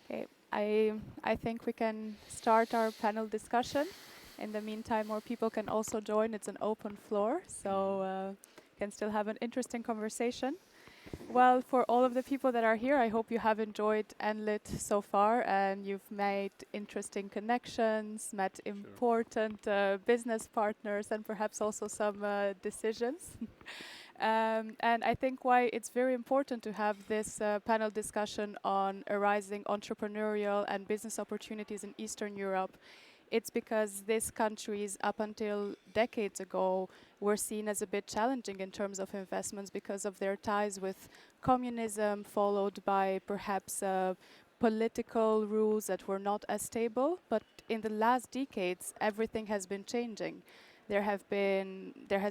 Okay, I think we can start our panel discussion. In the meantime, more people can also join. It's an open floor, so can still have an interesting conversation. Well, for all of the people that are here, I hope you have enjoyed Enlit so far and you've made interesting connections, met important business partners, and perhaps also some decisions. And I think why it's very important to have this panel discussion on arising entrepreneurial and business opportunities in Eastern Europe. It's because these countries, up until decades ago, were seen as a bit challenging in terms of investments because of their ties with communism, followed by perhaps political rules that were not as stable. But in the last decades, everything has been changing. There has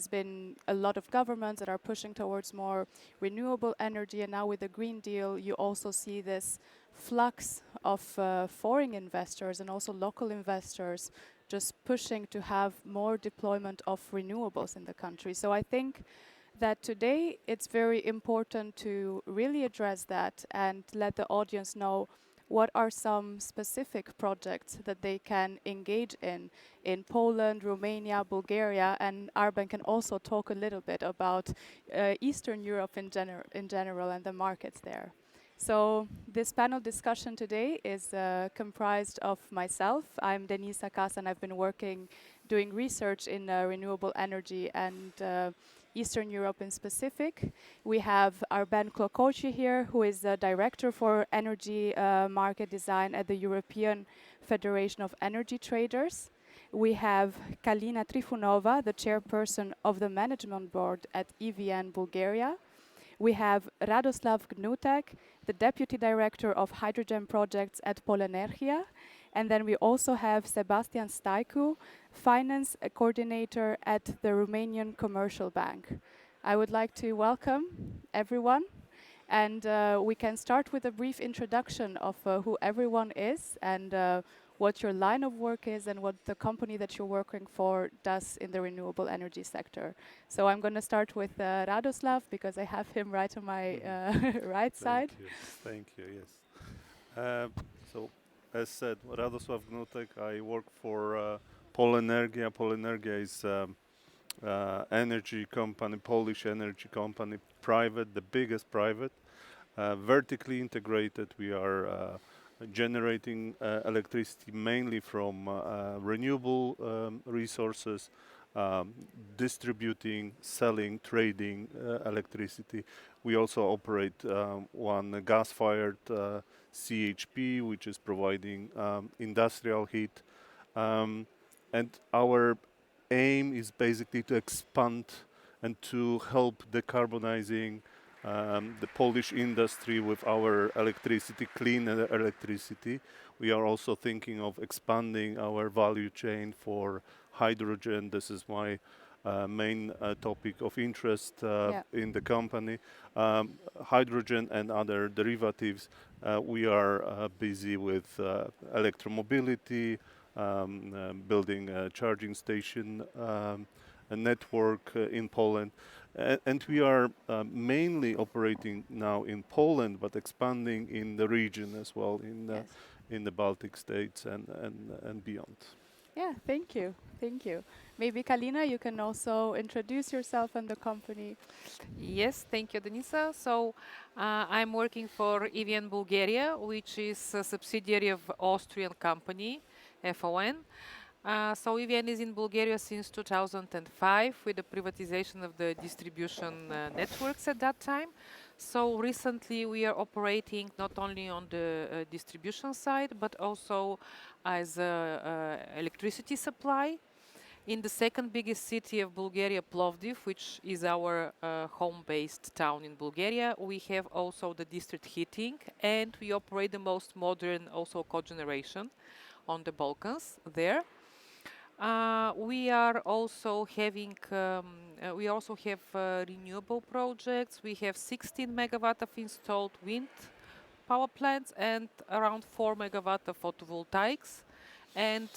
been a lot of governments that are pushing towards more renewable energy, and now with the Green Deal, you also see this flux of foreign investors and also local investors just pushing to have more deployment of renewables in the country. So I think that today it's very important to really address that and let the audience know what are some specific projects that they can engage in Poland, Romania, Bulgaria, and Arben can also talk a little bit about Eastern Europe in general and the markets there. So this panel discussion today is comprised of myself. I'm Denisa Kasa and I've been doing research in renewable energy and Eastern Europe in specific. We have Arben Kllokoqi here, who is the Director for Energy Market Design at the European Federation of Energy Traders. We have Kalina Trifanova, the Chairperson of the Management Board at EVN Bulgaria. We have Radosław Gnutek, the Deputy Director of Hydrogen Projects at Polenergia. And then we also have Sebastian Staicu, Finance Coordinator at the Romanian Commercial Bank. I would like to welcome everyone. And we can start with a brief introduction of who everyone is and what your line of work is and what the company that you're working for does in the renewable energy sector. So I'm going to start with Radosław because I have him right on my right side. Thank you, yes. So, as said, Radosław Gnutek, I work for Polenergia. Polenergia is energy company, Polish energy company, private, the biggest private, vertically integrated. We are generating electricity mainly from renewable resources, distributing, selling, trading electricity. We also operate one gas-fired CHP, which is providing industrial heat. And our aim is basically to expand and to help decarbonizing the Polish industry with our electricity, clean electricity. We are also thinking of expanding our value chain for hydrogen. This is my main topic of interest in the company. Hydrogen and other derivatives. We are busy with electromobility, building a charging station, a network in Poland. And we are mainly operating now in Poland, but expanding in the region as well, in the Baltic states and beyond. Yeah, thank you. Thank you. Maybe Kalina, you can also introduce yourself and the company. Yes, thank you, Denisa. So I'm working for EVN Bulgaria, which is a subsidiary of Austrian company, FON. So EVN is in Bulgaria since 2005 with the privatization of the distribution networks at that time. So recently we are operating not only on the distribution side, but also as electricity supply. In the second biggest city of Bulgaria, Plovdiv, which is our home-based town in Bulgaria, we have also the district heating, and we operate the most modern also cogeneration on the Balkans there. We are also having, we also have renewable projects. We have 16 megawatt of installed wind power plants and around 4 megawatt of photovoltaics. And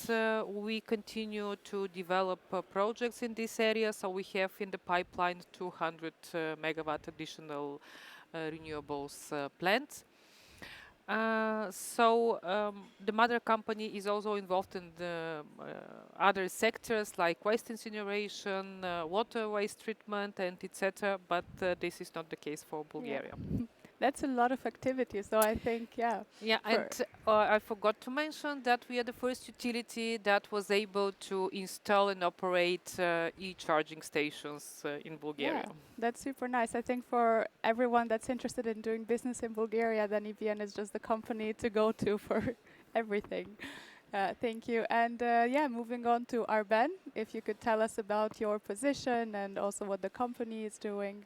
we continue to develop projects in this area. So we have in the pipeline 200 megawatt additional renewables plants. The mother company is also involved in the other sectors like waste incineration, water waste treatment, and etc. But this is not the case for Bulgaria. Yeah. That's a lot of activity. So I think, yeah. Yeah, and I forgot to mention that we are the first utility that was able to install and operate e-charging stations in Bulgaria. Yeah, that's super nice. I think for everyone that's interested in doing business in Bulgaria, then EVN is just the company to go to for everything. Thank you. And yeah, moving on to Arben, if you could tell us about your position and also what the company is doing.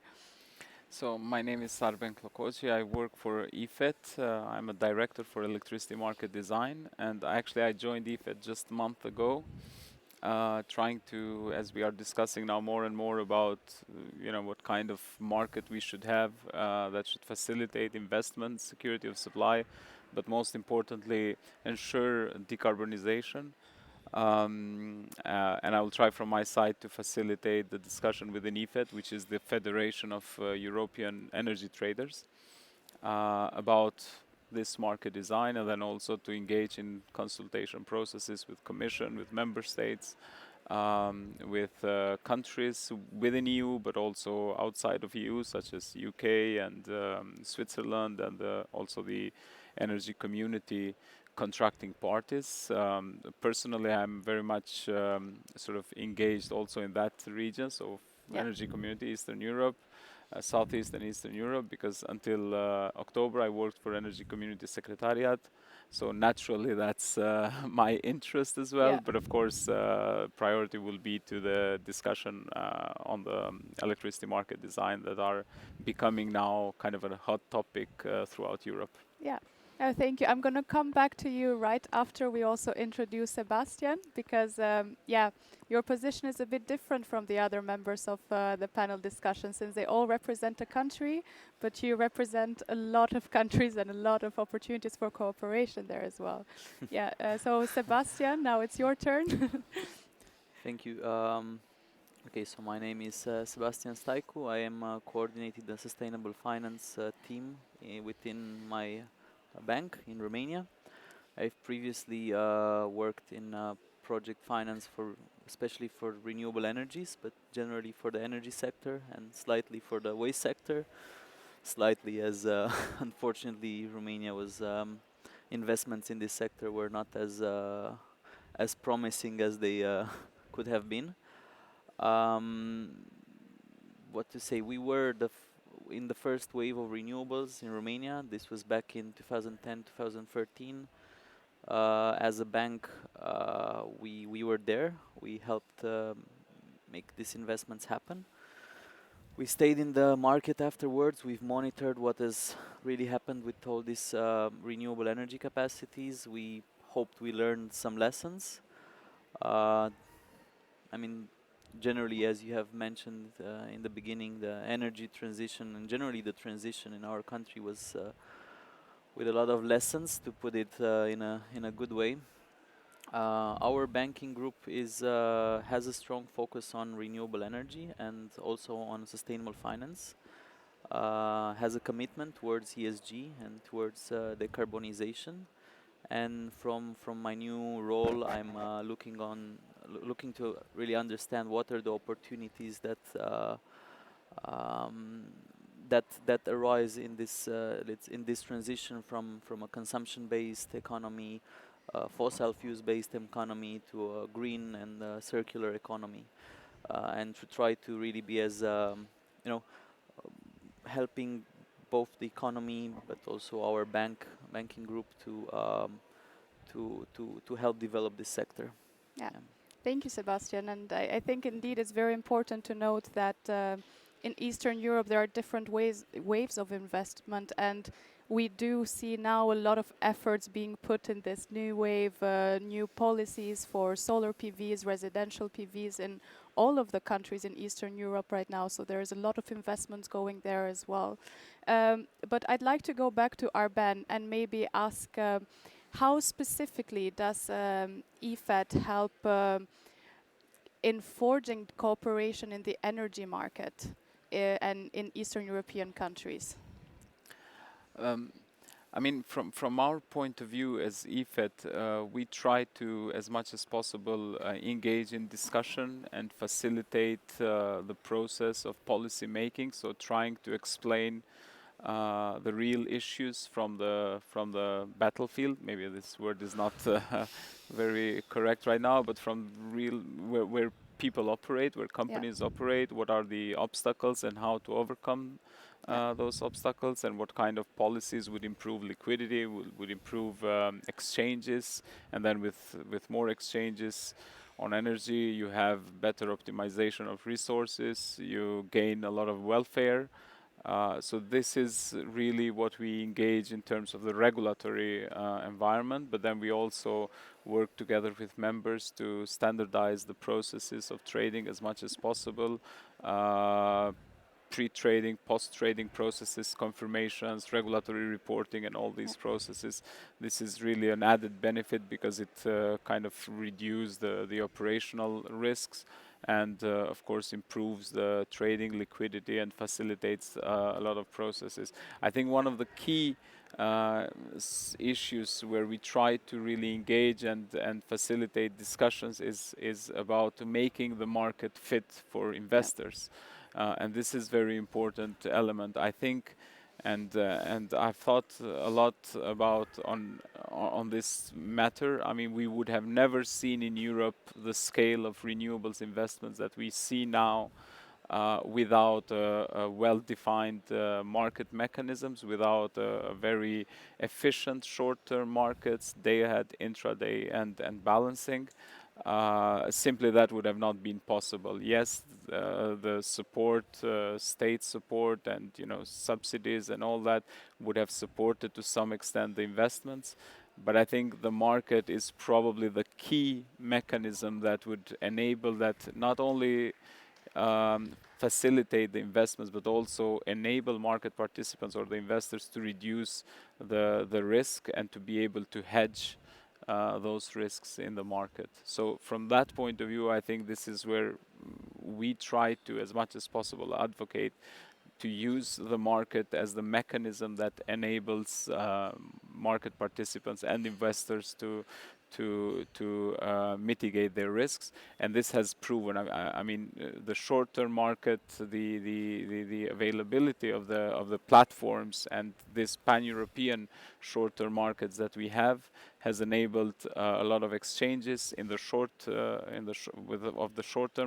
So my name is Arben Kllokoqi. I work for EFET. I'm a director for electricity market design, and actually I joined EFET just a month ago, trying to, as we are discussing now more and more about, what kind of market we should have that should facilitate investment, security of supply, but most importantly, ensure decarbonization. And I will try from my side to facilitate the discussion within EFET, which is the Federation of European Energy Traders, about this market design, and then also to engage in consultation processes with Commission, with member states, with countries within EU, but also outside of EU, such as UK and Switzerland, and also the energy community contracting parties. Personally, I'm very much sort of engaged also in that region, so energy community, Eastern Europe, Southeast and Eastern Europe, because until October I worked for Energy Community Secretariat. So naturally that's my interest as well, but of course priority will be to the discussion on the electricity market design that are becoming now kind of a hot topic throughout Europe. Yeah. Thank you. I'm going to come back to you right after we also introduce Sebastian, because, your position is a bit different from the other members of the panel discussion, since they all represent a country, but you represent a lot of countries and a lot of opportunities for cooperation there as well. So Sebastian, now it's your turn. Thank you. Okay, so my name is Sebastian Staicu. I am coordinating the sustainable finance team within my bank in Romania. I've previously worked in project finance especially for renewable energies, but generally for the energy sector and slightly for the waste sector. Slightly as unfortunately Romania was investments in this sector were not as promising as they could have been. What to say? We were in the first wave of renewables in Romania. This was back in 2010, 2013. As a bank, we were there. We helped make these investments happen. We stayed in the market afterwards. We've monitored what has really happened with all these renewable energy capacities. We hoped we learned some lessons. Generally, as you have mentioned in the beginning, the energy transition and generally the transition in our country was with a lot of lessons, to put it in a good way. Our banking group has a strong focus on renewable energy and also on sustainable finance. Has a commitment towards ESG and towards decarbonization. And from my new role, I'm looking to really understand what are the opportunities that arise in this transition from a consumption-based economy, fossil fuels-based economy, to a green and circular economy, and to try to really be as helping both the economy but also our banking group to help develop this sector. Thank you, Sebastian. And I think indeed it's very important to note that in Eastern Europe there are different waves of investment, and we do see now a lot of efforts being put in this new wave, new policies for solar PVs, residential PVs in all of the countries in Eastern Europe right now. So there is a lot of investments going there as well. But I'd like to go back to Arben and maybe ask how specifically does EFET help in forging cooperation in the energy market and in Eastern European countries? I mean, from our point of view as EFET, we try to, as much as possible, engage in discussion and facilitate the process of policy making. So trying to explain the real issues from the battlefield. Maybe this word is not very correct right now, but from real where people operate, where companies operate, what are the obstacles and how to overcome those obstacles, and what kind of policies would improve liquidity, would improve exchanges, and then with more exchanges on energy, you have better optimization of resources, you gain a lot of welfare. So this is really what we engage in terms of the regulatory environment, but then we also work together with members to standardize the processes of trading as much as possible. Pre-trading, post-trading processes, confirmations, regulatory reporting, and all these processes. This is really an added benefit because it kind of reduces the operational risks, and of course improves the trading liquidity and facilitates a lot of processes. I think one of the key issues where we try to really engage and facilitate discussions is about making the market fit for investors. And this is very important element, I think, and I've thought a lot about on this matter. I mean, we would have never seen in Europe the scale of renewables investments that we see now without a well-defined market mechanisms, without a very efficient short-term markets, day-ahead, intraday, and balancing. Simply that would have not been possible. Yes, the support, state support, and subsidies and all that would have supported to some extent the investments. But I think the market is probably the key mechanism that would enable that, not only facilitate the investments, but also enable market participants or the investors to reduce the risk and to be able to hedge those risks in the market. So from that point of view, I think this is where we try to, as much as possible, advocate to use the market as the mechanism that enables market participants and investors to mitigate their risks, and this has proven. I mean, the short-term market, the availability of the platforms, and this pan-European short-term markets that we have has enabled a lot of exchanges in the short-term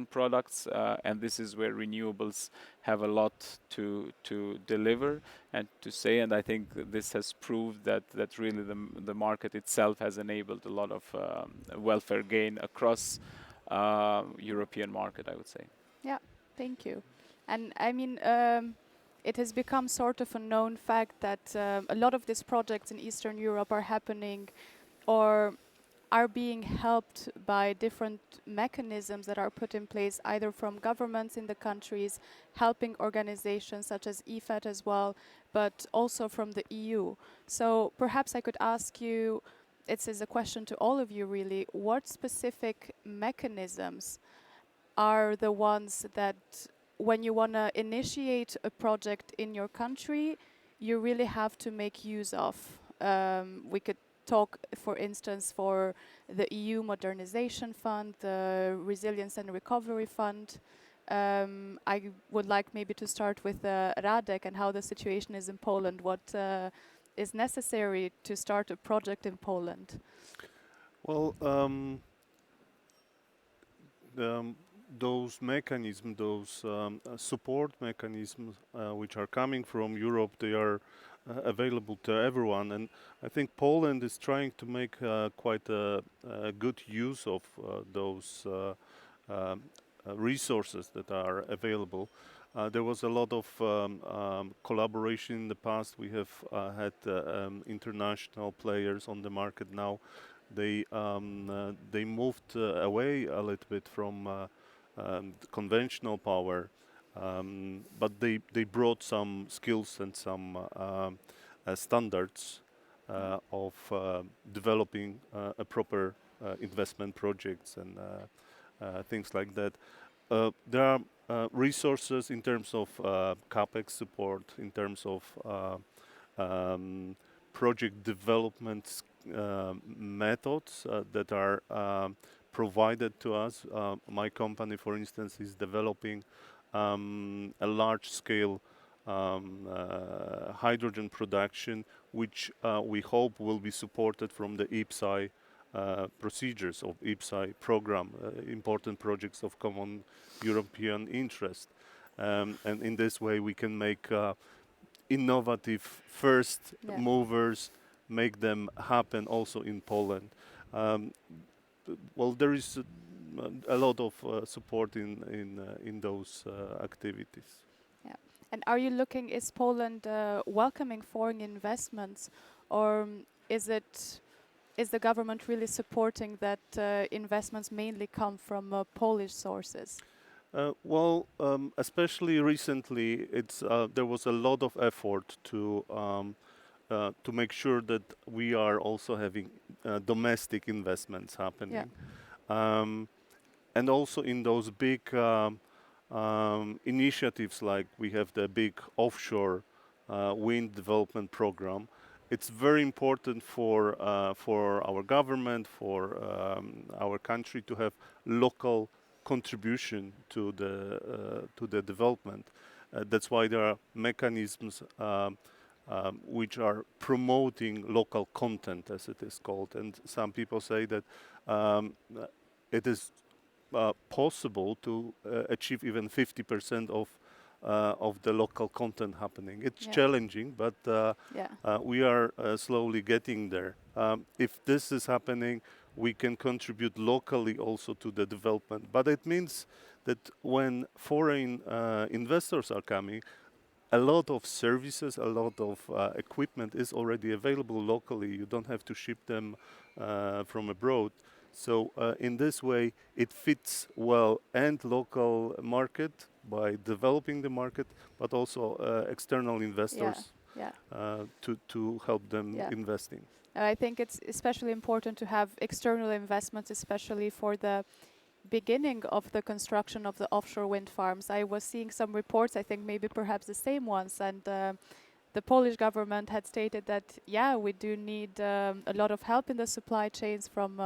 products, and this is where renewables have a lot to deliver and to say. And I think this has proved that really the market itself has enabled a lot of welfare gain across European market, I would say. Yeah, thank you. And I mean, it has become sort of a known fact that a lot of these projects in Eastern Europe are happening or are being helped by different mechanisms that are put in place, either from governments in the countries, helping organizations such as EFET as well, but also from the EU. So perhaps I could ask you, this is a question to all of you really, what specific mechanisms are the ones that when you want to initiate a project in your country, you really have to make use of? We could talk, for instance, for the EU Modernization Fund, the Resilience and Recovery Fund. I would like maybe to start with Radek and how the situation is in Poland. What is necessary to start a project in Poland? Well, those mechanisms, those support mechanisms which are coming from Europe, they are available to everyone, and I think Poland is trying to make quite a good use of those resources that are available. There was a lot of collaboration in the past. We have had international players on the market now. They moved away a little bit from conventional power, but they brought some skills and some standards of developing a proper investment projects and things like that. There are resources in terms of capex support, in terms of project development methods that are provided to us. My company, for instance, is developing a large-scale hydrogen production, which we hope will be supported from the IPCEI procedures of IPCEI program, important projects of common European interest. And in this way, we can make innovative first movers, make them happen also in Poland. Well, there is a lot of support in those activities. Yeah. And are you looking, is Poland welcoming foreign investments, or is the government really supporting that investments mainly come from Polish sources? Well, especially recently, there was a lot of effort to make sure that we are also having domestic investments happening, and also in those big initiatives, like we have the big offshore wind development program. It's very important for our government, for our country to have local contribution to the development. That's why there are mechanisms which are promoting local content, as it is called. And some people say that it is possible to achieve even 50% of the local content happening. It's challenging, but we are slowly getting there. If this is happening, we can contribute locally also to the development. But it means that when foreign investors are coming, a lot of services, a lot of equipment is already available locally. You don't have to ship them from abroad. So in this way, it fits well and local market by developing the market, but also external investors to help them investing. I think it's especially important to have external investments, especially for the beginning of the construction of the offshore wind farms. I was seeing some reports, I think maybe perhaps the same ones, and the Polish government had stated that, we do need a lot of help in the supply chains from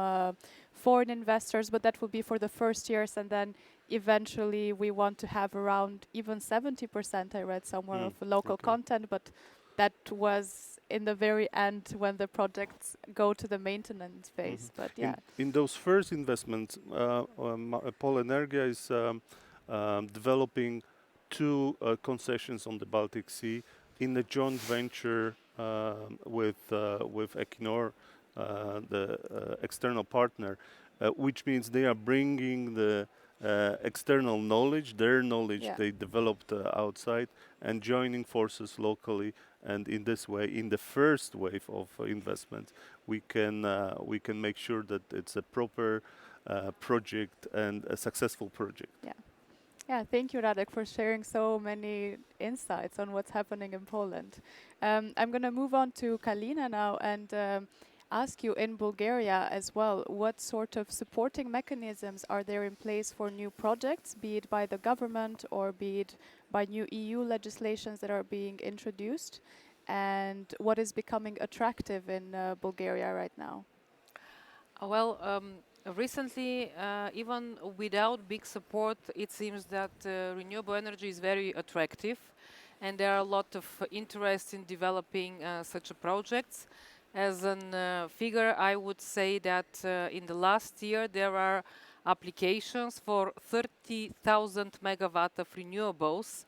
foreign investors, but that will be for the first years, and then eventually we want to have around even 70%, I read somewhere, of local content, but that was in the very end when the projects go to the maintenance phase. But in those first investments, Polenergia is developing 2 concessions on the Baltic Sea in a joint venture with Equinor, the external partner, which means they are bringing the external knowledge, their knowledge they developed outside, and joining forces locally. And in this way, in the first wave of investment, we can make sure that it's a proper project and a successful project. Yeah, thank you, Radek, for sharing so many insights on what's happening in Poland. I'm going to move on to Kalina now and ask you, in Bulgaria as well, what sort of supporting mechanisms are there in place for new projects, be it by the government or be it by new EU legislations that are being introduced, and what is becoming attractive in Bulgaria right now? Well, recently, even without big support, it seems that renewable energy is very attractive, and there are a lot of interest in developing such projects. As a figure, I would say that in the last year there are applications for 30,000 megawatt of renewables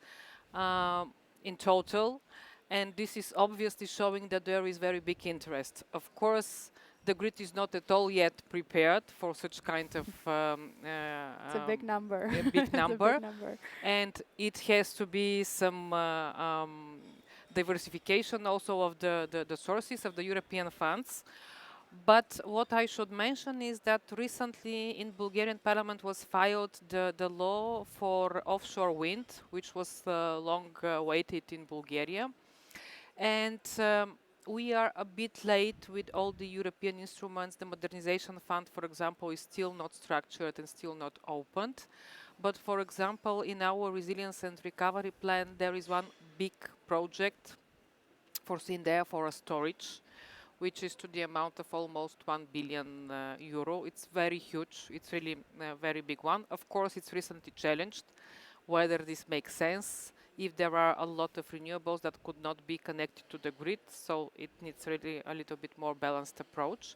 in total, and this is obviously showing that there is very big interest. Of course, the grid is not at all yet prepared for such kind of it's a big number. A big number. It's a big number. And it has to be some diversification also of the sources of the European funds. But what I should mention is that recently in Bulgarian parliament was filed the law for offshore wind, which was long awaited in Bulgaria. And we are a bit late with all the European instruments. The modernization fund, for example, is still not structured and still not opened. But for example, in our resilience and recovery plan, there is one big project foreseen there for a storage. which is to the amount of almost 1 billion euro. It's very huge. It's really a very big one. Of course, it's recently challenged whether this makes sense, if there are a lot of renewables that could not be connected to the grid, so it needs really a little bit more balanced approach.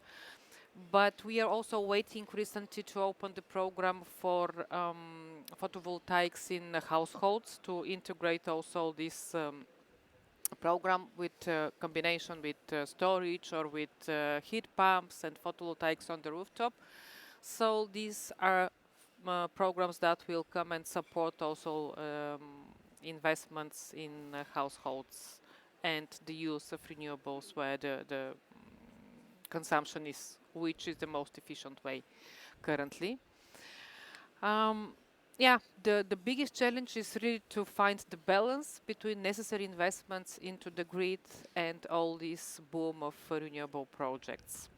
But we are also waiting recently to open the program for photovoltaics in households to integrate also this program with combination with storage or with heat pumps and photovoltaics on the rooftop. So these are programs that will come and support also investments in households and the use of renewables where the consumption is, which is the most efficient way currently. Yeah, the biggest challenge is really to find the balance between necessary investments into the grid and all this boom of renewable projects.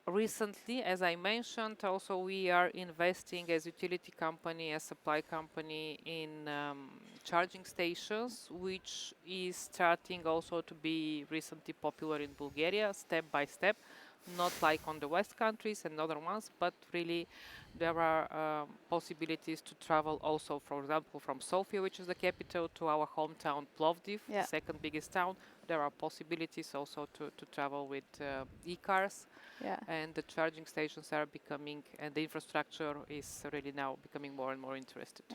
Recently, as I mentioned, also we are investing as utility company, as supply company in charging stations, which is starting also to be recently popular in Bulgaria, step by step, not like on the West countries and other ones, but really there are possibilities to travel also, for example, from Sofia, which is the capital, to our hometown Plovdiv, the second biggest town. There are possibilities also to travel with e-cars. Yeah. And the charging stations are becoming, and the infrastructure is really now becoming more and more interesting.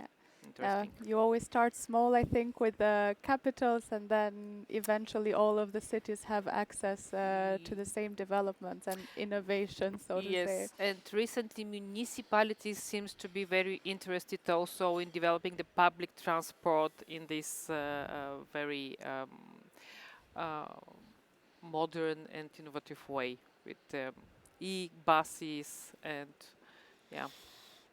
You always start small, I think, with the capitals, and then eventually all of the cities have access to the same developments and innovation, so to say. Yes, and recently municipalities seems to be very interested also in developing the public transport in this very modern and innovative way, with e-buses and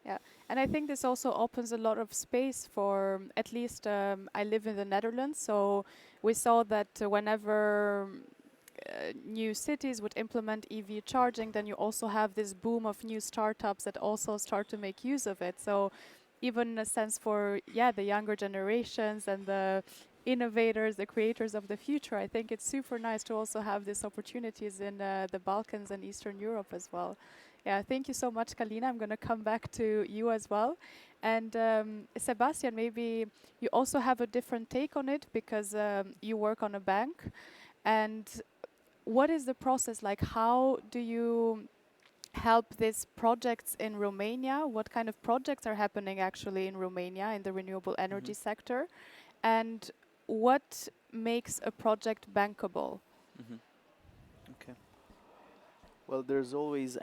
Yeah, and I think this also opens a lot of space for, at least I live in the Netherlands, so we saw that whenever new cities would implement EV charging, then you also have this boom of new startups that also start to make use of it. So even in a sense for, the younger generations and the innovators, the creators of the future, I think it's super nice to also have these opportunities in the Balkans and Eastern Europe as well. Yeah, thank you so much, Kalina. I'm going to come back to you as well. And Sebastian, maybe you also have a different take on it because you work on a bank. And what is the process like? How do you help these projects in Romania? What kind of projects are happening actually in Romania in the renewable energy sector? And what makes a project bankable? Okay. Well, there's always,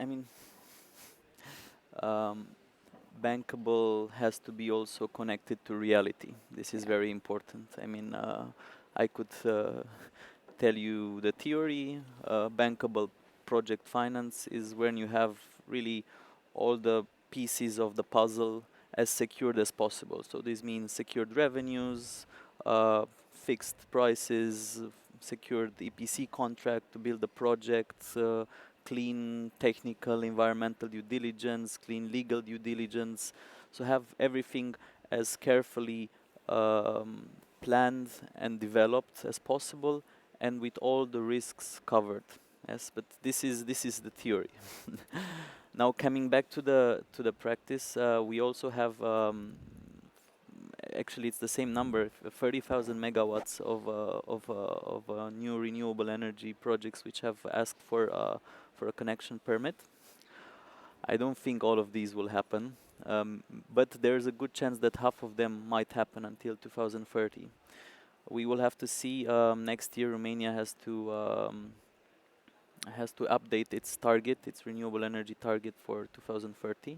bankable has to be also connected to reality. This is very important. I could tell you the theory. Bankable project finance is when you have really all the pieces of the puzzle as secured as possible. So this means secured revenues, fixed prices, secured EPC contract to build the project, clean technical environmental due diligence, clean legal due diligence. So have everything as carefully planned and developed as possible, and with all the risks covered. Yes, but this is the theory. Now coming back to the practice, we also have actually it's the same number, 30,000 megawatts of new renewable energy projects which have asked for a connection permit. I don't think all of these will happen, but there's a good chance that half of them might happen until 2030. We will have to see. Next year, Romania has to update its target, its renewable energy target for 2030,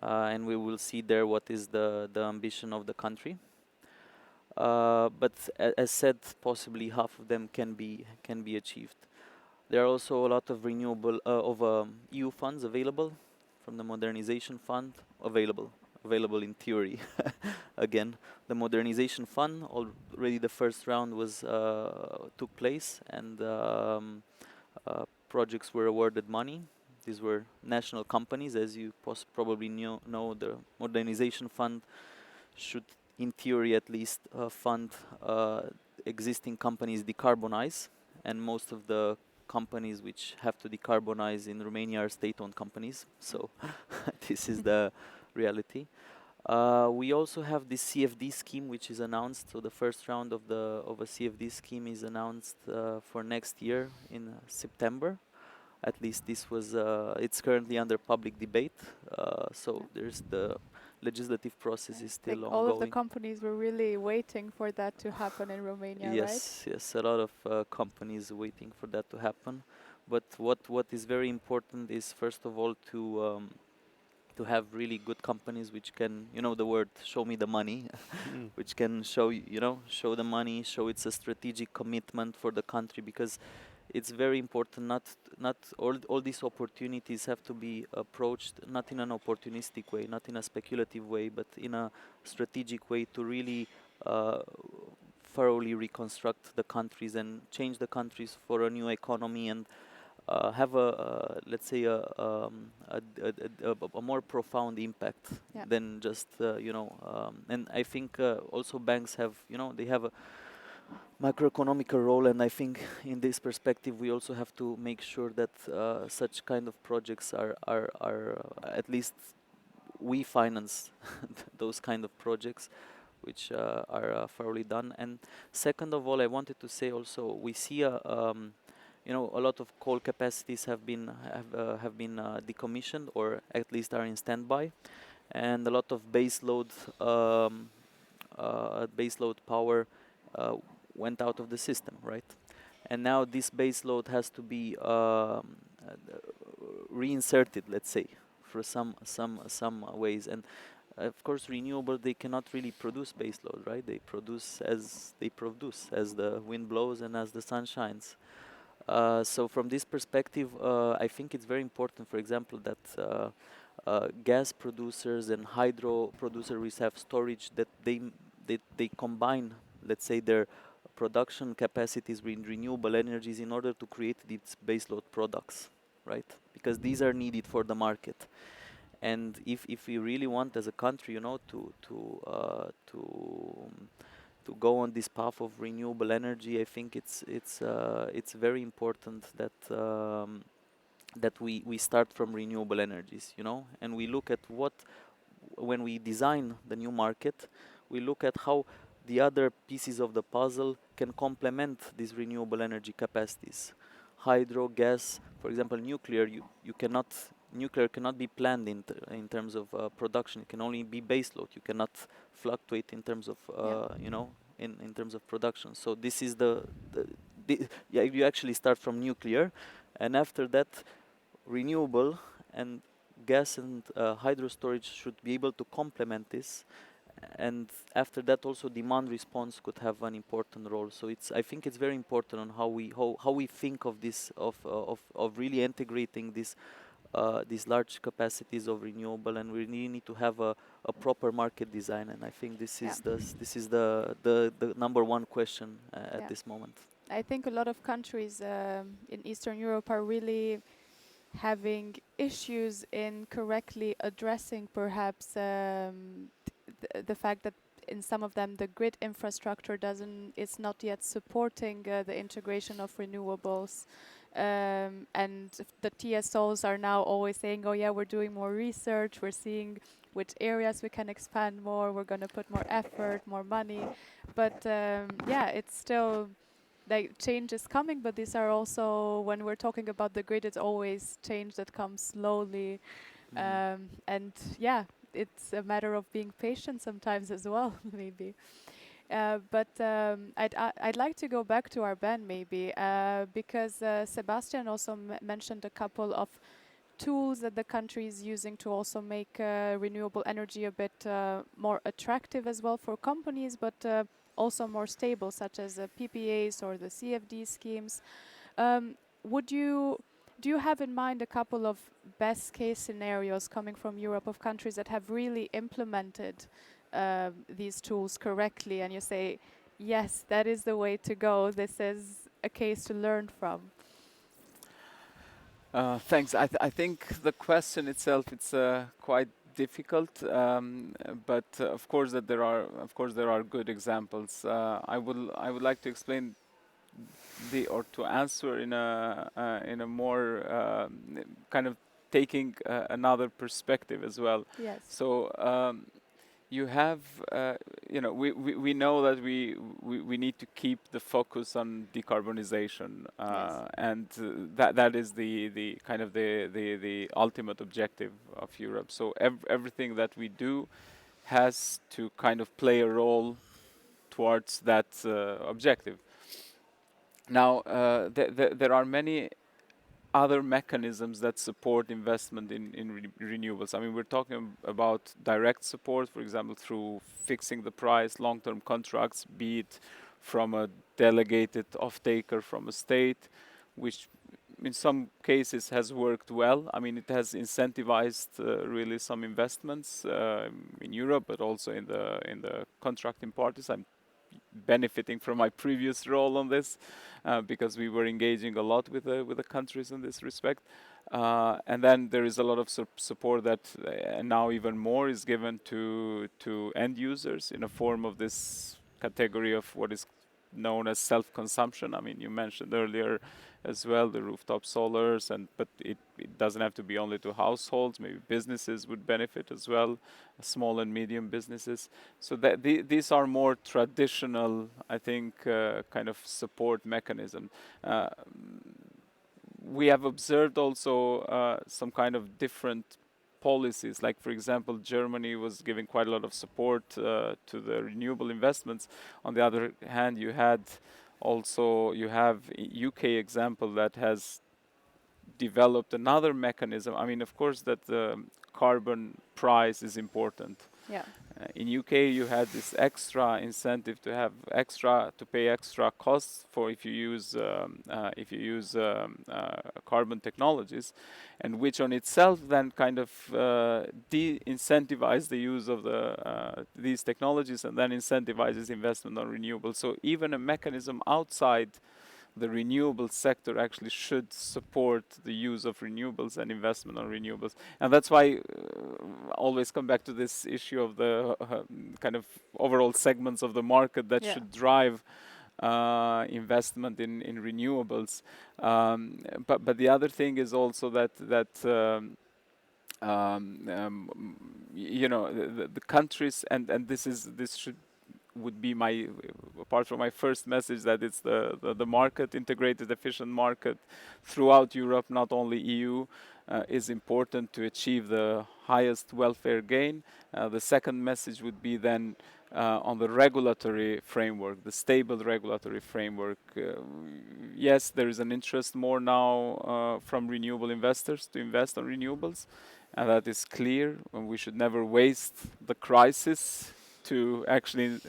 and we will see there what is the ambition of the country. But as said, possibly half of them can be achieved. There are also a lot of renewable EU funds available from the modernization fund, available in theory. Again, the modernization fund, already the first round took place, and projects were awarded money. These were national companies, as you probably know. The modernization fund should, in theory at least, fund existing companies decarbonize, and most of the companies which have to decarbonize in Romania are state-owned companies. So this is the reality. We also have the CFD scheme, which is announced. So the first round of a CFD scheme is announced for next year in September. At least this was. It's currently under public debate. So there's the legislative process is I still think ongoing. all of the companies were really waiting for that to happen in Romania, right? Yes, a lot of companies waiting for that to happen. But what is very important is, first of all, to have really good companies which can, you know, the word "show me the money," which can show show the money, show it's a strategic commitment for the country, because it's very important. Not all these opportunities have to be approached not in an opportunistic way, not in a speculative way, but in a strategic way to really thoroughly reconstruct the countries and change the countries for a new economy, and have let's say a more profound impact than just and I think also banks have, they have a macroeconomic role, and I think in this perspective we also have to make sure that such kind of projects are at least we finance those kind of projects which are thoroughly done. And second of all, I wanted to say also, we see a lot of coal capacities have been decommissioned, or at least are in standby, and a lot of baseload power went out of the system, right? And now this baseload has to be reinserted, let's say, for some ways. And of course, renewable, they cannot really produce baseload, right? They produce as the wind blows and as the sun shines. So from this perspective, I think it's very important, for example, that gas producers and hydro producers have storage, that they combine, let's say, their production capacities with renewable energies in order to create these baseload products, right? Because these are needed for the market. And if we really want, as a country, to go on this path of renewable energy, I think it's very important that we start from renewable energies, and we look at when we design the new market, we look at how the other pieces of the puzzle can complement these renewable energy capacities. Hydro, gas, for example, nuclear. Nuclear cannot be planned in terms of production. It can only be baseload. You cannot fluctuate in terms of in terms of production. So this is you actually start from nuclear, and after that, renewable and gas and hydro storage should be able to complement this. And after that, also demand response could have an important role. So I think it's very important on how we think of this, of really integrating these large capacities of renewable, and we really need to have a proper market design. And I think this is the number one question at this moment. I think a lot of countries in Eastern Europe are really having issues in correctly addressing perhaps the fact that in some of them the grid infrastructure is not yet supporting the integration of renewables, and the TSOs are now always saying, oh yeah, we're doing more research, we're seeing which areas we can expand more, we're going to put more effort, more money, but it's still like change is coming, but these are also, when we're talking about the grid, it's always change that comes slowly. And it's a matter of being patient sometimes as well, maybe. But I'd like to go back to Arben maybe, because Sebastian also mentioned a couple of tools that the country is using to also make renewable energy a bit more attractive as well for companies, but also more stable, such as PPAs or the CFD schemes. Do you have in mind a couple of best case scenarios coming from Europe of countries that have really implemented these tools correctly, and you say, yes, that is the way to go, this is a case to learn from? Thanks. I think the question itself, it's quite difficult, but of course there are good examples. I would like to explain or to answer in a more kind of taking another perspective as well. Yes. So you have, we know that we need to keep the focus on decarbonization, Yes. and that is the kind of the ultimate objective of Europe. So everything that we do has to kind of play a role towards that objective. Now, there are many other mechanisms that support investment in renewables. I mean, we're talking about direct support, for example, through fixing the price, long-term contracts, be it from a delegated off-taker from a state, which in some cases has worked well. I mean, it has incentivized really some investments in Europe, but also in the contracting parties. I'm benefiting from my previous role on this because we were engaging a lot with the countries in this respect. And then there is a lot of support that now even more is given to end users in a form of this category of what is known as self-consumption. I mean, you mentioned earlier as well the rooftop solars, but it doesn't have to be only to households. Maybe businesses would benefit as well, small and medium businesses. So that these are more traditional, I think, kind of support mechanism. We have observed also some kind of different policies. Like, for example, Germany was giving quite a lot of support to the renewable investments. On the other hand, you have UK example that has developed another mechanism. I mean, of course, that the carbon price is important. Yeah. In UK, you had this extra incentive to pay extra costs for if you use carbon technologies, and which on itself then kind of de-incentivize the use of these technologies, and then incentivizes investment on renewables. So even a mechanism outside the renewable sector actually should support the use of renewables and investment on renewables. And that's why I always come back to this issue of the kind of overall segments of the market that should drive investment in renewables. But the other thing is also that the countries, and this would be my, apart from my first message, that it's the market, integrated, efficient market throughout Europe, not only EU, is important to achieve the highest welfare gain. The second message would be then on the regulatory framework, the stable regulatory framework. Yes, there is an interest more now from renewable investors to invest on renewables, and that is clear, and we should never waste the crisis to actually,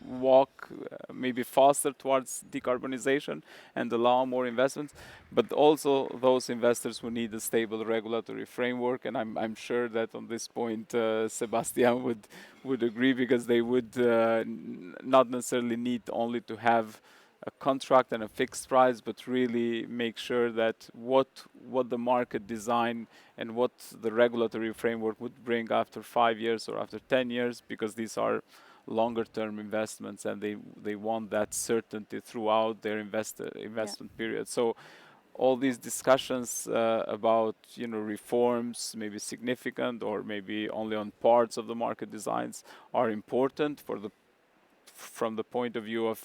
walk maybe faster towards decarbonization and allow more investments. But also those investors who need a stable regulatory framework, and I'm sure that on this point Sebastian would agree, because they would not necessarily need only to have a contract and a fixed price, but really make sure that what the market design and what the regulatory framework would bring after 5 years or after 10 years, because these are longer term investments and they want that certainty throughout their investment period. So all these discussions about reforms, maybe significant or maybe only on parts of the market designs, are important from the point of view of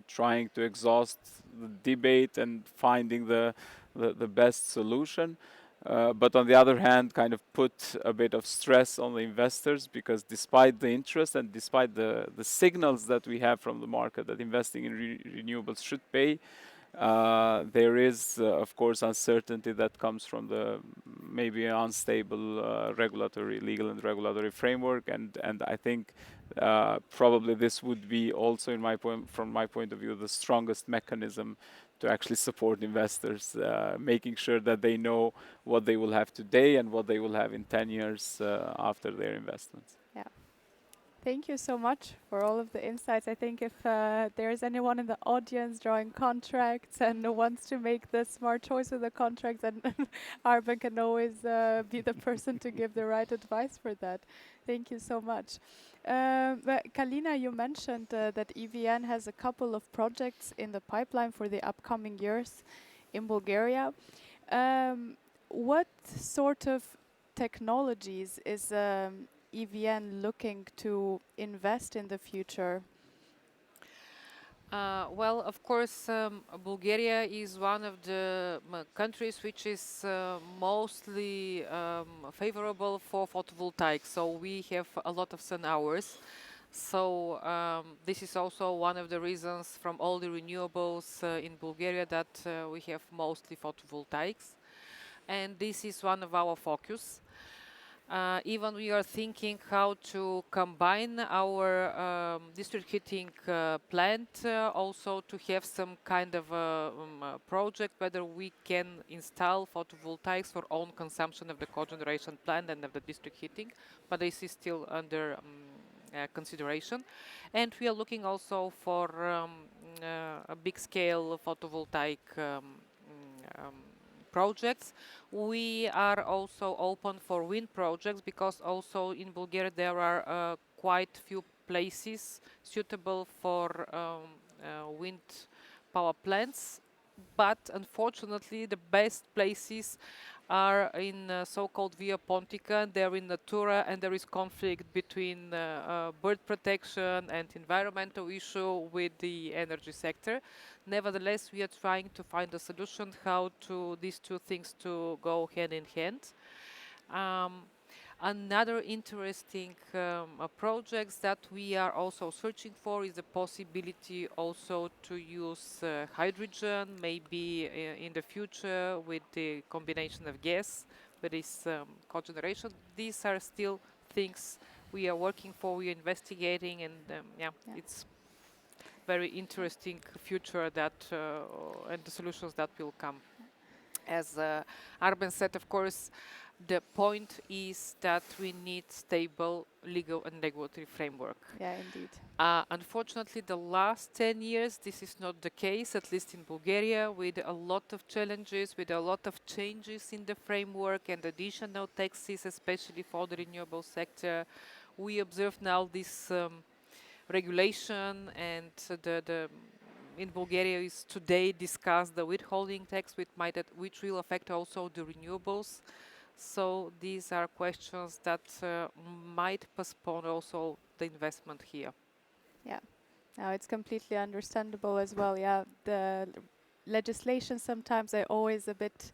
trying to exhaust the debate and finding the best solution. But on the other hand, kind of put a bit of stress on the investors, because despite the interest and despite the signals that we have from the market that investing in renewables should pay, there is, of course, uncertainty that comes from the maybe unstable legal and regulatory framework, and I think probably this would be also, from my point of view, the strongest mechanism to actually support investors, making sure that they know what they will have today and what they will have in 10 years after their investments. Yeah. Thank you so much for all of the insights. I think if there's anyone in the audience drawing contracts and wants to make the smart choice with the contracts, then Arben can always be the person to give the right advice for that. Thank you so much. But Kalina, you mentioned that EVN has a couple of projects in the pipeline for the upcoming years in Bulgaria. What sort of technologies is EVN looking to invest in the future? Well, of course, Bulgaria is one of the countries which is mostly favorable for photovoltaic. So we have a lot of sun hours. So this is also one of the reasons from all the renewables in Bulgaria that we have mostly photovoltaics. And this is one of our focus. Even we are thinking how to combine our district heating plant also to have some kind of project whether we can install photovoltaics for own consumption of the cogeneration plant and of the district heating, but this is still under consideration. And we are looking also for a big scale photovoltaic projects. We are also open for wind projects because also in Bulgaria there are quite few places suitable for wind power plants, but unfortunately the best places are in so-called Via Pontica. They're in Natura, and there is conflict between bird protection and environmental issue with the energy sector. Nevertheless, we are trying to find a solution how to these two things to go hand in hand. Another interesting projects that we are also searching for is the possibility also to use hydrogen, maybe in the future with the combination of gas, with this cogeneration. These are still things we are working for, we are investigating, and it's very interesting future that and the solutions that will come. As Arben said, of course, the point is that we need stable legal and regulatory framework. Yeah, indeed. Unfortunately, the last 10 years, this is not the case, at least in Bulgaria, with a lot of challenges, with a lot of changes in the framework and additional taxes, especially for the renewable sector. We observe now this regulation, and in Bulgaria is today discussed the withholding tax, which will affect also the renewables. So these are questions that might postpone also the investment here. Yeah, no, it's completely understandable as well. Yeah, the legislation sometimes are always a bit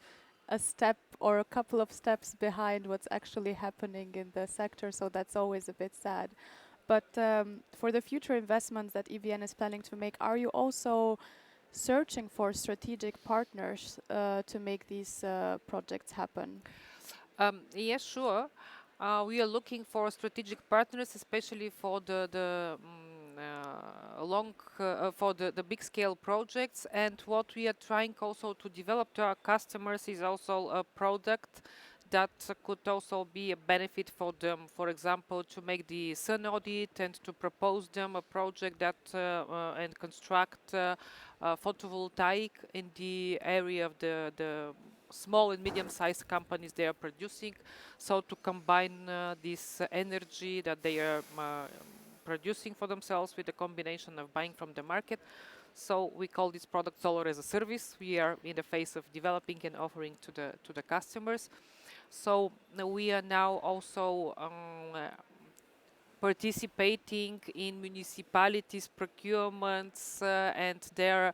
a step or a couple of steps behind what's actually happening in the sector, so that's always a bit sad. But for the future investments that EVN is planning to make, are you also searching for strategic partners to make these projects happen? Yes, sure. We are looking for strategic partners, especially for the big scale projects. And what we are trying also to develop to our customers is also a product that could also be a benefit for them. For example, to make the sun audit and to propose them a project that and construct photovoltaic in the area of the small and medium-sized companies they are producing. So to combine this energy that they are producing for themselves with a combination of buying from the market. So we call this product solar as a service. We are in the phase of developing and offering to the customers. So we are now also participating in municipalities' procurements and their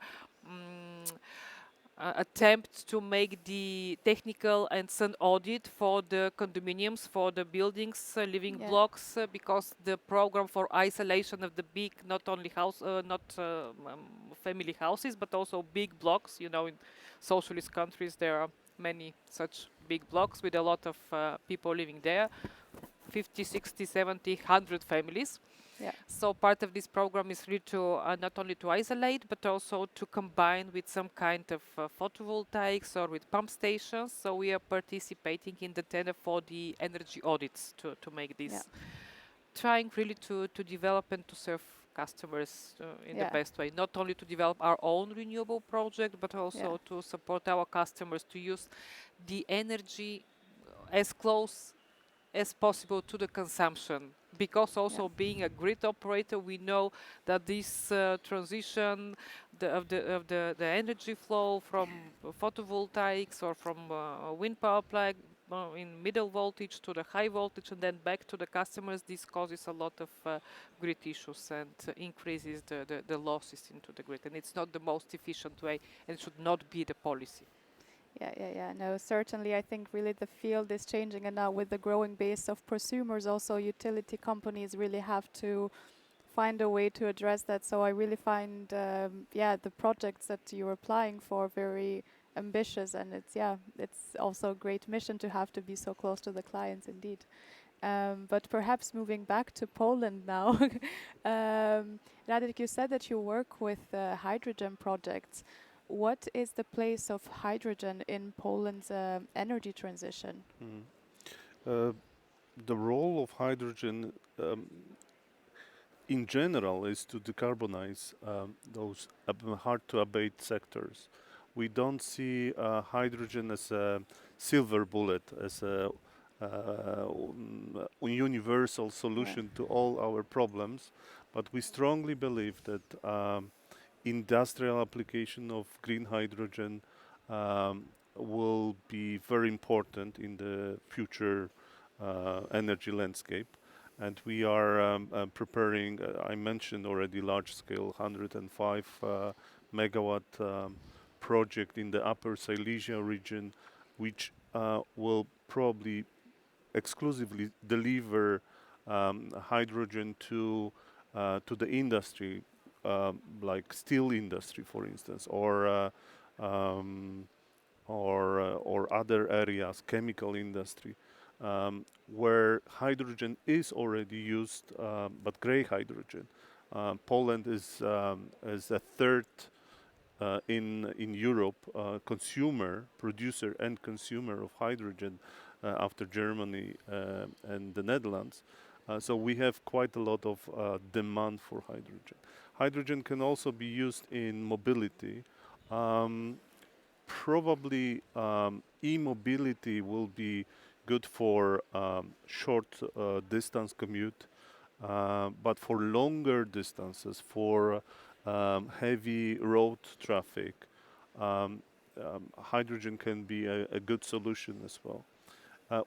attempt to make the technical and sun audit for the condominiums, for the buildings, living blocks, because the program for isolation of the big, not only family houses, but also big blocks. You know, in socialist countries there are many such big blocks with a lot of people living there, 50, 60, 70, 100 families. Yeah. So part of this program is really to not only to isolate, but also to combine with some kind of photovoltaics or with pump stations. So we are participating in the tender for the energy audits to make this. Trying really to develop and to serve customers in the best way. Not only to develop our own renewable project, but also to support our customers to use the energy as close as possible to the consumption. Because also being a grid operator, we know that this transition the energy flow from photovoltaics or from wind power plant in middle voltage to the high voltage and then back to the customers, this causes a lot of grid issues and increases the losses into the grid. And it's not the most efficient way and it should not be the policy. Yeah. No, certainly. I think really the field is changing, and now with the growing base of prosumers, also utility companies really have to find a way to address that. So I really find, the projects that you're applying for very ambitious, and it's also a great mission to have to be so close to the clients, indeed. But perhaps moving back to Poland now, Radek, you said that you work with hydrogen projects. What is the place of hydrogen in Poland's energy transition? The role of hydrogen in general is to decarbonize those hard to abate sectors. We don't see hydrogen as a silver bullet, as a universal solution to all our problems, but we strongly believe that industrial application of green hydrogen will be very important in the future energy landscape. And we are preparing, I mentioned already, large-scale 105 megawatt project in the Upper Silesia region, which will probably exclusively deliver hydrogen to the industry, like steel industry, for instance, or other areas, chemical industry, where hydrogen is already used, but gray hydrogen. Poland is a third in Europe producer and consumer of hydrogen after Germany and the Netherlands. So we have quite a lot of demand for hydrogen. Hydrogen can also be used in mobility. Probably e-mobility will be good for short distance commute, but for longer distances, for heavy road traffic, hydrogen can be a good solution as well.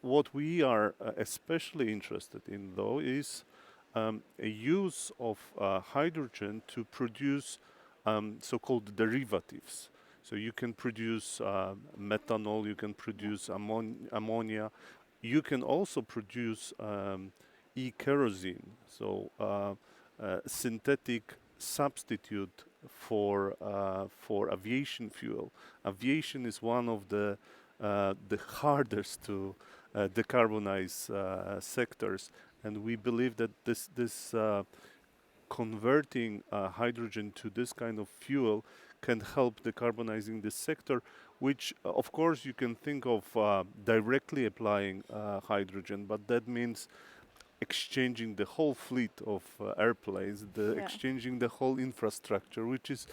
What we are especially interested in, though, is a use of hydrogen to produce so-called derivatives. So you can produce methanol, you can produce ammonia, you can also produce e-kerosene, so synthetic substitute for aviation fuel. Aviation is one of the hardest to decarbonize sectors, and we believe that this converting hydrogen to this kind of fuel can help decarbonizing this sector, which of course you can think of directly applying hydrogen, but that means exchanging the whole fleet of airplanes, exchanging the whole infrastructure, which is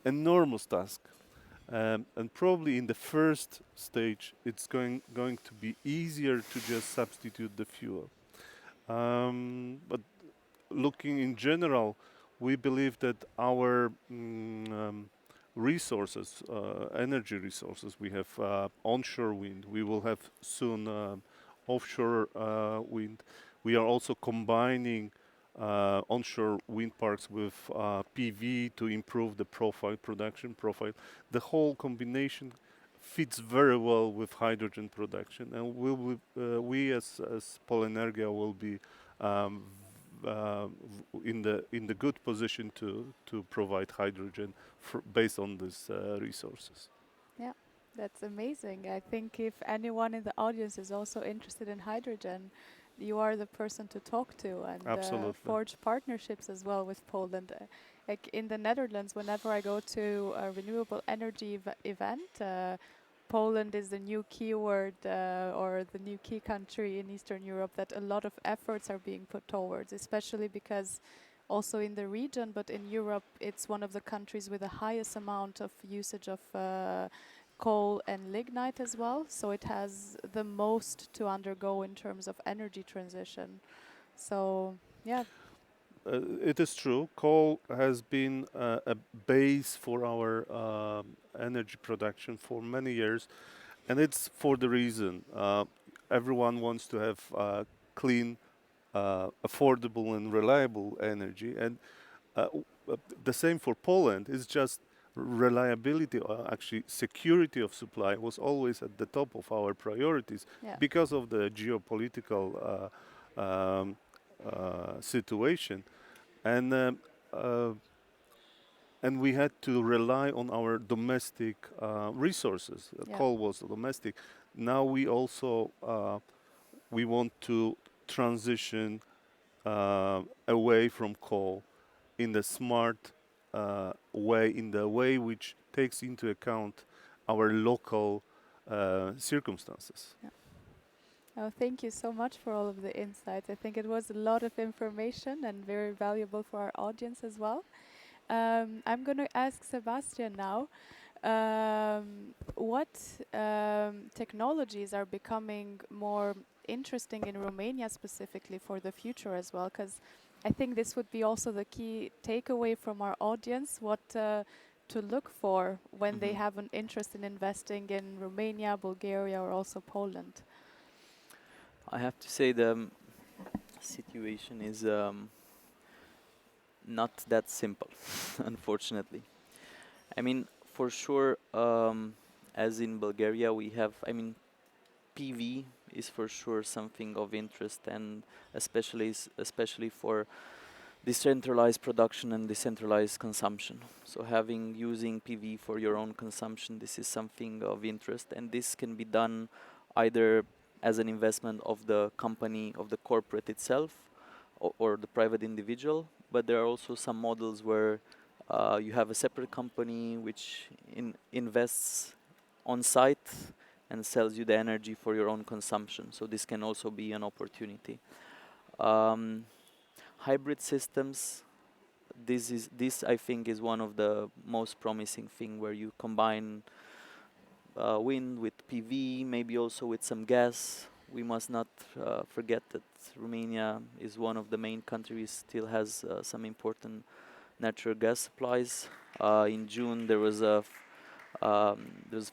enormous task. And probably in the first stage, it's going to be easier to just substitute the fuel. But looking in general, we believe that our resources, energy resources, we have onshore wind, we will have soon offshore wind. We are also combining onshore wind parks with PV to improve the production profile. The whole combination fits very well with hydrogen production, and we as Polenergia will be in the good position to provide hydrogen based on these resources. Yeah, that's amazing. I think if anyone in the audience is also interested in hydrogen, you are the person to talk to and forge partnerships as well with Poland. Like in the Netherlands, whenever I go to a renewable energy event, Poland is the new keyword or the new key country in Eastern Europe that a lot of efforts are being put towards, especially because also in the region, but in Europe, it's one of the countries with the highest amount of usage of coal and lignite as well. So it has the most to undergo in terms of energy transition. So yeah, It is true. Coal has been a base for our energy production for many years, and it's for the reason everyone wants to have clean, affordable, and reliable energy. And the same for Poland is just reliability, actually security of supply was always at the top of our priorities yeah, because of the geopolitical situation. And uh, and we had to rely on our domestic resources. yeah, Coal was domestic. Now we also we want to transition away from coal in the smart way, in the way which takes into account our local circumstances. yeah. Oh, thank you so much for all of the insights. I think it was a lot of information and very valuable for our audience as well. I'm going to ask Sebastian now, what technologies are becoming more interesting in Romania specifically for the future as well? Because I think this would be also the key takeaway from our audience, what to look for when they have an interest in investing in Romania, Bulgaria, or also Poland. I have to say the situation is not that simple, unfortunately. I mean, for sure, as in Bulgaria, we have, I mean, PV is for sure something of interest, and especially for decentralized production and decentralized consumption. So using PV for your own consumption, this is something of interest, and this can be done either as an investment of the company, of the corporate itself, or the private individual. But there are also some models where you have a separate company which invests on site and sells you the energy for your own consumption. So this can also be an opportunity. Hybrid systems. This I think is one of the most promising thing, where you combine wind with PV, maybe also with some gas. We must not forget that Romania is one of the main countries, still has some important natural gas supplies. In June there was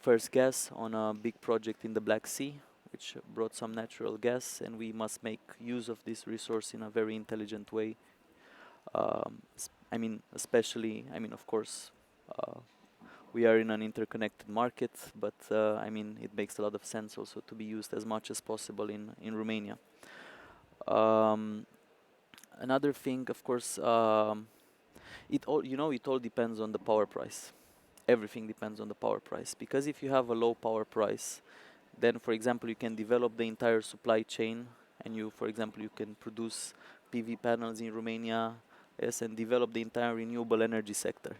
first gas on a big project in the Black Sea, which brought some natural gas, and we must make use of this resource in a very intelligent way. I mean, especially, I mean, of course, we are in an interconnected market, but I mean, it makes a lot of sense also to be used as much as possible in Romania. Another thing, of course, it all depends on the power price. Everything depends on the power price, because if you have a low power price, then, for example, you can develop the entire supply chain, and for example, you can produce PV panels in Romania, yes, and develop the entire renewable energy sector,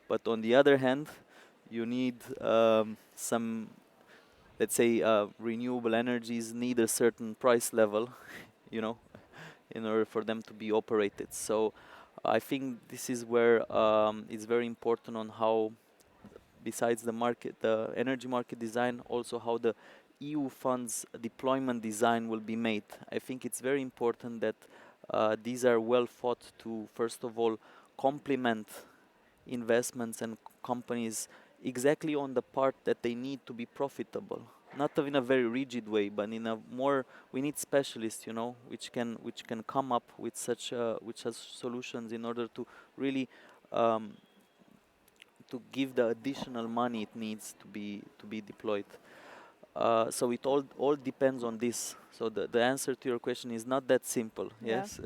But on the other hand, you need some, let's say, renewable energies need a certain price level, in order for them to be operated. So I think this is where it's very important on how, besides the energy market design, also how the EU funds deployment design will be made. I think it's very important that these are well thought to, first of all, complement investments and companies exactly on the part that they need to be profitable. Not in a very rigid way, but in a more, we need specialists, which can come up with such solutions in order to really to give the additional money it needs to be deployed. So it all depends on this. So the answer to your question is not that simple. Yeah. Yes,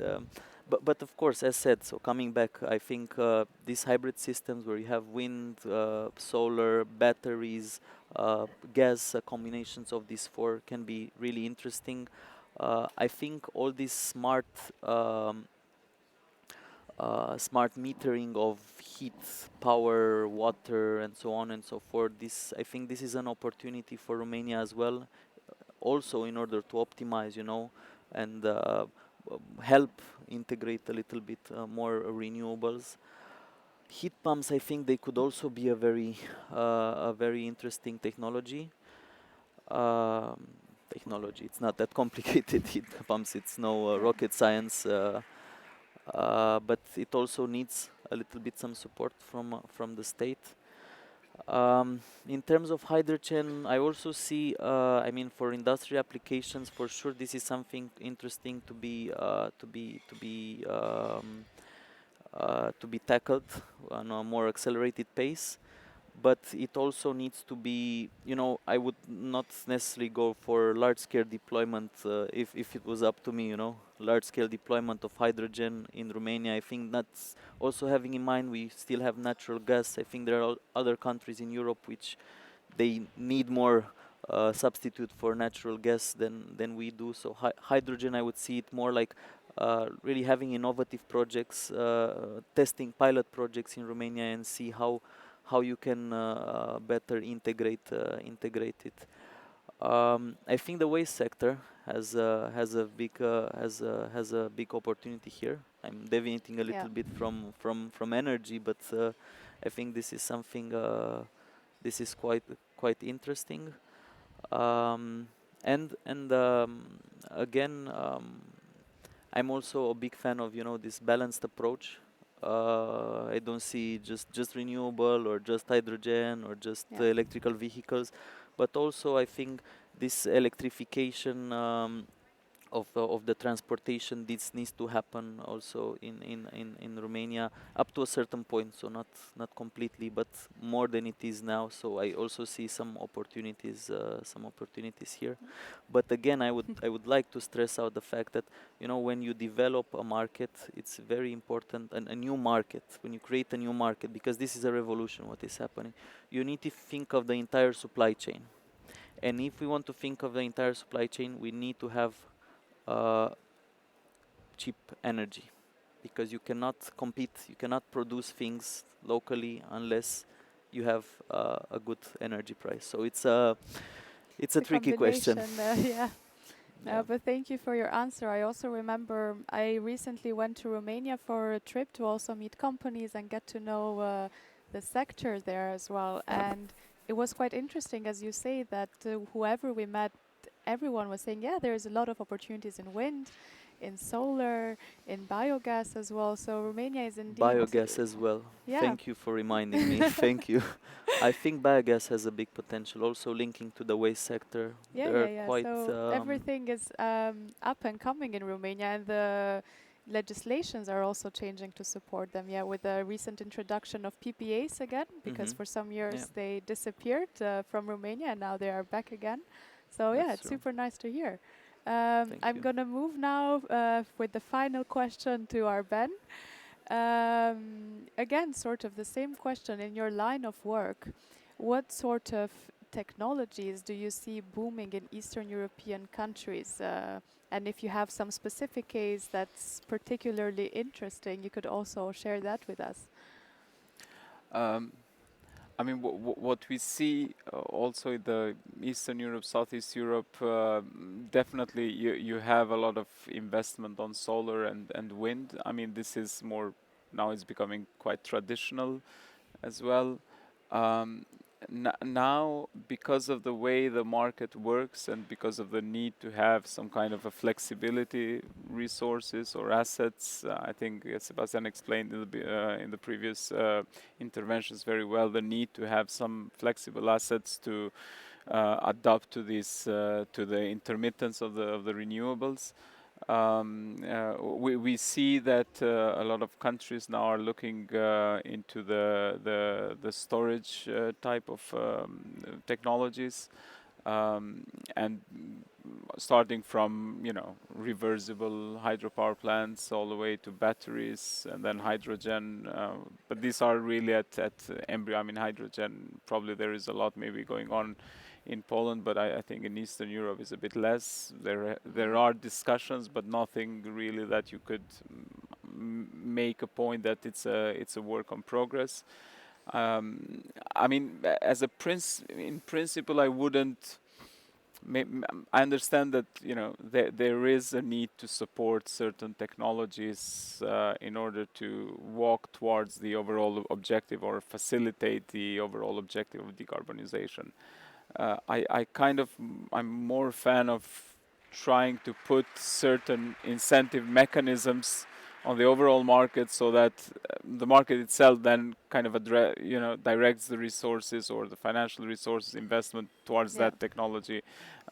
but of course, as said, so coming back, I think these hybrid systems where you have wind, solar, batteries, gas, combinations of these four can be really interesting. I think all these smart metering of heat, power, water, and so on and so forth. I think this is an opportunity for Romania as well, also in order to optimize, and help integrate a little bit more renewables. Heat pumps, I think they could also be a very interesting technology. Um, Technology. It's not that complicated. Heat pumps. It's no Yeah. rocket science. But it also needs a little bit some support from the state. In terms of hydrogen, I also see. I mean, for industry applications, for sure, this is something interesting to be tackled on a more accelerated pace. But it also needs to be, I would not necessarily go for large-scale deployment if it was up to me, large-scale deployment of hydrogen in Romania. I think that's also having in mind we still have natural gas. I think there are other countries in Europe which they need more substitute for natural gas than we do. So hydrogen, I would see it more like really having innovative projects, testing pilot projects in Romania, and see how you can better integrate it. I think the waste sector has a big opportunity here. I'm deviating a Yeah. little bit from energy, but I think this is something this is quite interesting. And again, I'm also a big fan of this balanced approach. I don't see just renewable or just hydrogen or just Yeah. electrical vehicles, but also I think this electrification of the transportation, this needs to happen also in Romania up to a certain point, so not completely, but more than it is now. So I also see some opportunities here. But again, I would like to stress out the fact that when you develop a market, it's very important, a new market. When you create a new market, because this is a revolution, what is happening, you need to think of the entire supply chain. And if we want to think of the entire supply chain, we need to have uh, cheap energy, because you cannot compete, you cannot produce things locally unless you have a good energy price. So it's a The tricky question. combination, yeah. Yeah. But thank you for your answer. I also remember I recently went to Romania for a trip to also meet companies and get to know the sector there as well. And it was quite interesting, as you say, that whoever we met, everyone was saying, yeah, there's a lot of opportunities in wind, in solar, in biogas as well. So Romania is indeed, Biogas as well. yeah. Thank you for reminding me. Thank you. I think biogas has a big potential, also linking to the waste sector. Yeah, There yeah, are yeah. quite So everything is up and coming in Romania, and the legislations are also changing to support them. Yeah, with the recent introduction of PPAs again, because for some years Yeah, they disappeared from Romania, and now they are back again. So yeah, that's it's true. super nice to hear. Thank I'm you. gonna move now with the final question to Arben. Again, sort of the same question. In your line of work, what sort of technologies do you see booming in Eastern European countries? And if you have some specific case that's particularly interesting, you could also share that with us. Um, I mean, what we see also in the Eastern Europe, Southeast Europe, definitely you have a lot of investment on solar and wind. I mean, this is more, now it's becoming quite traditional as well. Um, Now, because of the way the market works and because of the need to have some kind of a flexibility, resources or assets, I think Sebastian explained in the previous interventions very well, the need to have some flexible assets to adapt to this to the intermittence of the renewables. We see that a lot of countries now are looking into the storage type of technologies, and starting from reversible hydropower plants all the way to batteries and then hydrogen. But these are really at embryo. I mean, hydrogen, probably there is a lot maybe going on in Poland, but I think in Eastern Europe is a bit less. There are discussions, but nothing really that you could make a point that it's a work on progress. I mean, in principle, I wouldn't I understand that there is a need to support certain technologies in order to walk towards the overall objective or facilitate the overall objective of decarbonization. I'm more a fan of trying to put certain incentive mechanisms on the overall market so that the market itself then kind of directs the resources or the financial resources investment towards that technology.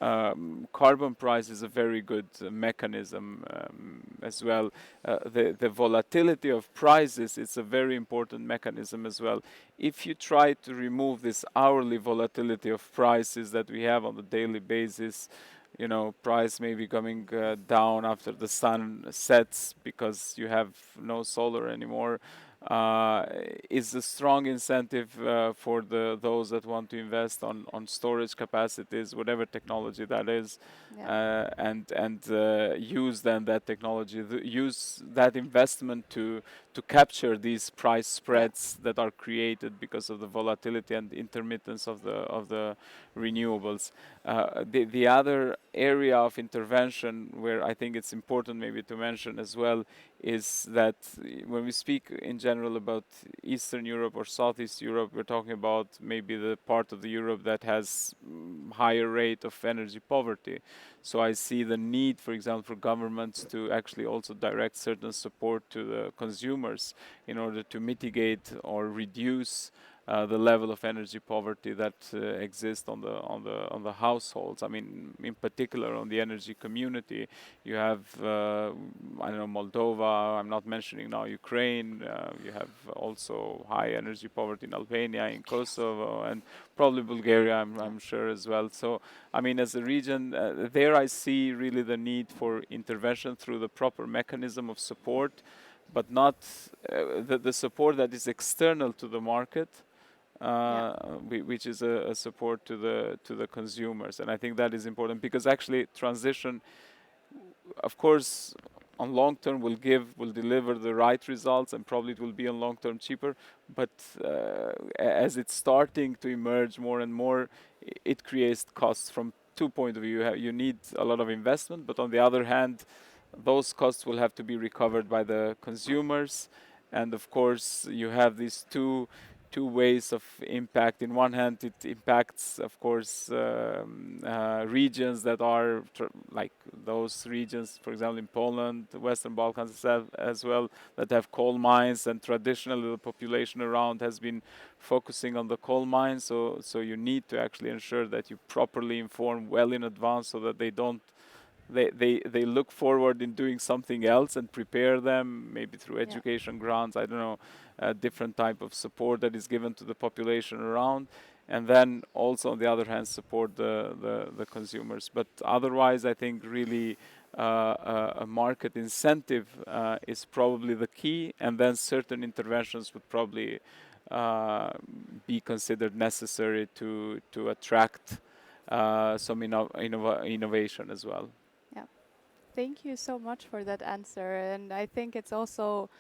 Carbon price is a very good mechanism as well. The volatility of prices is a very important mechanism as well. If you try to remove this hourly volatility of prices that we have on a daily basis, price may be coming down after the sun sets because you have no solar anymore, is a strong incentive for those that want to invest on storage capacities, whatever technology that is, and use then that technology, use that investment to capture these price spreads that are created because of the volatility and intermittence of the renewables. The other area of intervention where I think it's important maybe to mention as well is that when we speak in general about Eastern Europe or Southeast Europe, we're talking about maybe the part of the Europe that has higher rate of energy poverty. So I see the need, for example, for governments to actually also direct certain support to the consumers in order to mitigate or reduce the level of energy poverty that exists on the households. I mean, in particular on the energy community, you have Moldova. I'm not mentioning now Ukraine. You have also high energy poverty in Albania, in Kosovo, and probably Bulgaria. I'm sure as well. So I mean, as a region, there I see really the need for intervention through the proper mechanism of support, but not the support that is external to the market. Which is a support to the consumers, and I think that is important because actually transition, of course, on long term will deliver the right results, and probably it will be on long term cheaper. But as it's starting to emerge more and more, it creates costs from 2 points of view. You need a lot of investment, but on the other hand, those costs will have to be recovered by the consumers, and of course you have these two ways of impact. In one hand, it impacts, of course, regions that are like those regions, for example, in Poland, the Western Balkans as well, that have coal mines, and traditionally the population around has been focusing on the coal mines. So you need to actually ensure that you properly inform well in advance so that they look forward in doing something else and prepare them, maybe through education grants, I don't know, a different type of support that is given to the population around, and then also on the other hand support the consumers. But otherwise I think really a market incentive is probably the key, and then certain interventions would probably be considered necessary to attract some innovation as well. Thank you so much for that answer, and I think it's also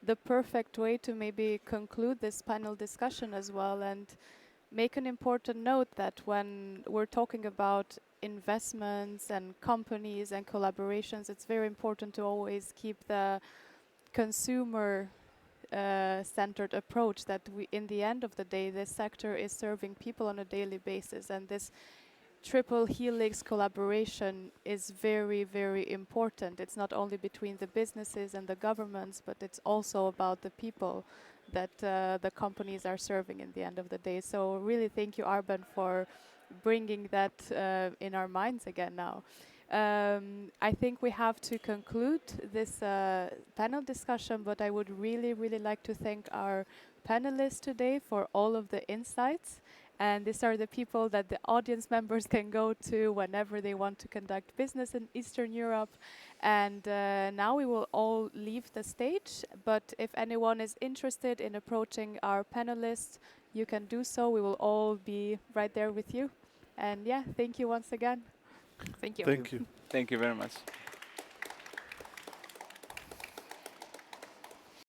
the perfect way to maybe conclude this panel discussion as well, and make an important note that when we're talking about investments and companies and collaborations, it's very important to always keep the consumer centered approach, that in the end of the day, this sector is serving people on a daily basis, and this triple helix collaboration is very, very important. It's not only between the businesses and the governments, but it's also about the people that the companies are serving in the end of the day. So really thank you, Arben, for bringing that in our minds again now. I think we have to conclude this panel discussion, but I would really, really like to thank our panelists today for all of the insights. And these are the people that the audience members can go to whenever they want to conduct business in Eastern Europe. And now we will all leave the stage. But if anyone is interested in approaching our panelists, you can do so. We will all be right there with you. And yeah, thank you once again. Thank you. Thank you. Thank you very much.